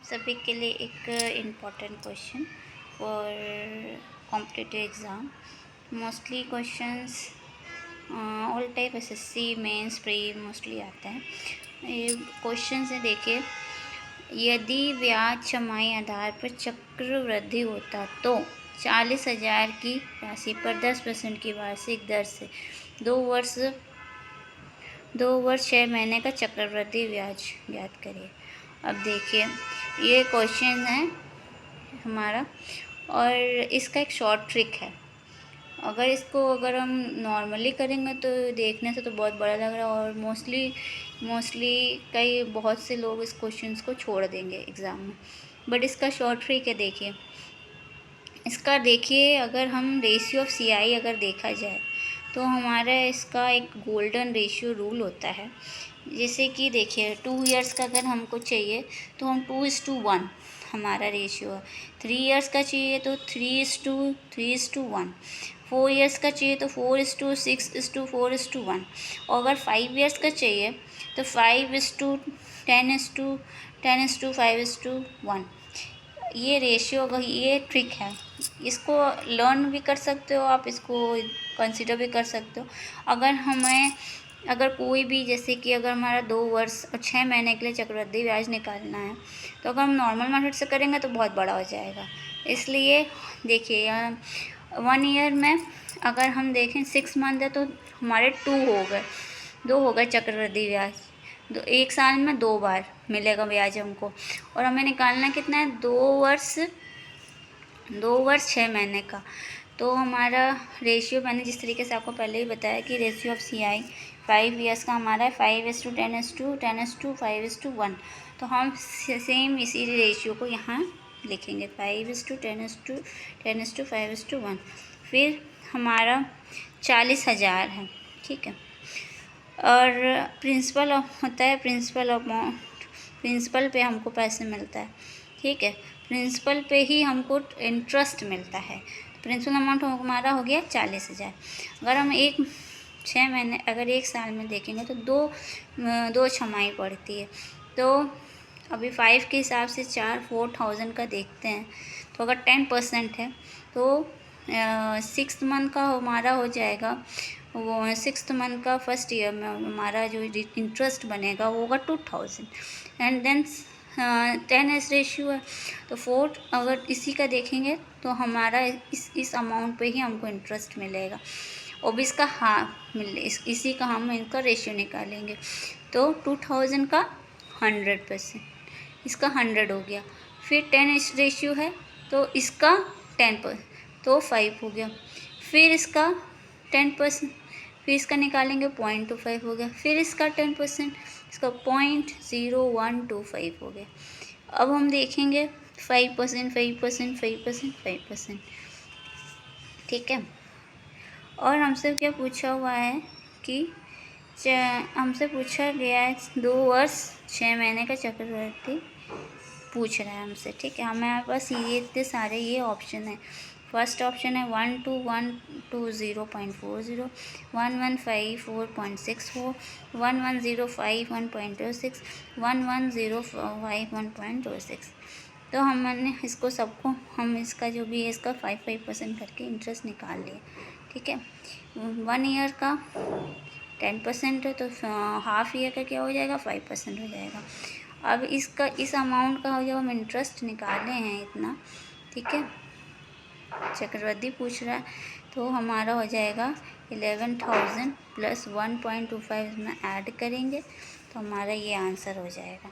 सभी के लिए एक important question for competitive exam. Mostly questions all type SSC mains pre mostly आता है। ये क्वेश्चन से देखिए, यदि ब्याज छमाही आधार पर चक्रवृद्धि होता तो 40,000 की राशि पर 10% की वार्षिक दर से 2 वर्ष 6 महीने का चक्रवृद्धि ब्याज ज्ञात करिए। अब देखिए, ये क्वेश्चन है हमारा और इसका एक शॉर्ट ट्रिक है। अगर हम नॉर्मली करेंगे तो देखने से तो बहुत बड़ा लग रहा है और मोस्टली बहुत से लोग इस क्वेश्चन को छोड़ देंगे एग्ज़ाम में। बट इसका शॉर्ट ट्रिक है। देखिए, अगर हम रेशियो ऑफ CI अगर देखा जाए तो हमारा इसका एक गोल्डन रेशियो रूल होता है। जैसे कि देखिए, 2 इयर्स का अगर हमको चाहिए तो हम 2:1 हमारा रेशियो है। 3 इयर्स का चाहिए तो 3:1। 4 इयर्स का चाहिए तो 4:6:4:1। और अगर 5 इयर्स का चाहिए तो 5:10:10:5:1। ये रेशियो का ये ट्रिक है। इसको लर्न भी कर सकते हो आप, इसको कंसिडर भी कर सकते हो। अगर कोई भी, जैसे कि अगर हमारा 2 वर्ष और 6 महीने के लिए चक्रवृद्धि ब्याज निकालना है तो अगर हम नॉर्मल मेथड से करेंगे तो बहुत बड़ा हो जाएगा। इसलिए देखिए, 1 ईयर में अगर हम देखें 6 मंथ है तो हमारे 2 हो गए चक्रवृद्धि ब्याज। 1 साल में 2 बार मिलेगा ब्याज हमको, और हमें निकालना कितना है, 2 वर्ष 6 महीने का। तो हमारा रेशियो मैंने जिस तरीके से आपको पहले ही बताया कि रेशियो ऑफ CI 5 इयर्स का हमारा है 5:10:10:5:1। तो हम सेम इसी रेशियो को यहाँ लिखेंगे 5:10:10:5:1। फिर हमारा 40,000 है, ठीक है। और प्रिंसिपल होता है, प्रिंसिपल पे हमको पैसे मिलता है, ठीक है। प्रिंसिपल पे ही हमको इंटरेस्ट मिलता है। प्रिंसिपल अमाउंट हमारा हो गया 40,000। अगर हम 1 साल में देखेंगे तो दो छमाही पड़ती है। तो अभी 5 के हिसाब से 4,000 का देखते हैं। तो अगर 10% है तो 6th मंथ का हमारा हो जाएगा, वो 6th मंथ का फर्स्ट ईयर में हमारा जो इंटरेस्ट बनेगा वो होगा 2,000। एंड देन 10s रेशियो है तो 4 अगर इसी का देखेंगे तो हमारा इस अमाउंट पे ही हमको इंटरेस्ट मिलेगा। और इसका इसी का हम इनका रेशियो निकालेंगे तो 2,000 का 100%, इसका 100 हो गया। फिर 10s रेशियो है तो इसका 10% तो 5 हो गया। फिर इसका 10%, फिर इसका निकालेंगे 0.25 हो गया। फिर इसका 10%, इसका 0.0125 हो गया। अब हम देखेंगे 5%, 5%, 5%, 5%, ठीक है। और हमसे क्या पूछा हुआ है कि हमसे पूछा गया है 2 वर्ष 6 महीने का चक्रवृद्धि पूछ रहा है हमसे, ठीक है। हमारे पास ये इतने सारे ये ऑप्शन है। फर्स्ट ऑप्शन है 1,2,1,2,0.40, 1,1,5,4.64, 1,1,0,5, 1.26, 1,1,0,5, 1.26। तो हमने इसको सबको हम इसका जो भी है इसका 5% करके इंटरेस्ट निकाल लिया, ठीक है। 1 ईयर का 10% है तो हाफ ईयर का क्या हो जाएगा, 5% हो जाएगा। अब इस अमाउंट का जब हम इंटरेस्ट निकाले हैं इतना, ठीक है, चक्रवृद्धि पूछ रहा है तो हमारा हो जाएगा 11,000 प्लस 1.25 में ऐड करेंगे तो हमारा ये आंसर हो जाएगा।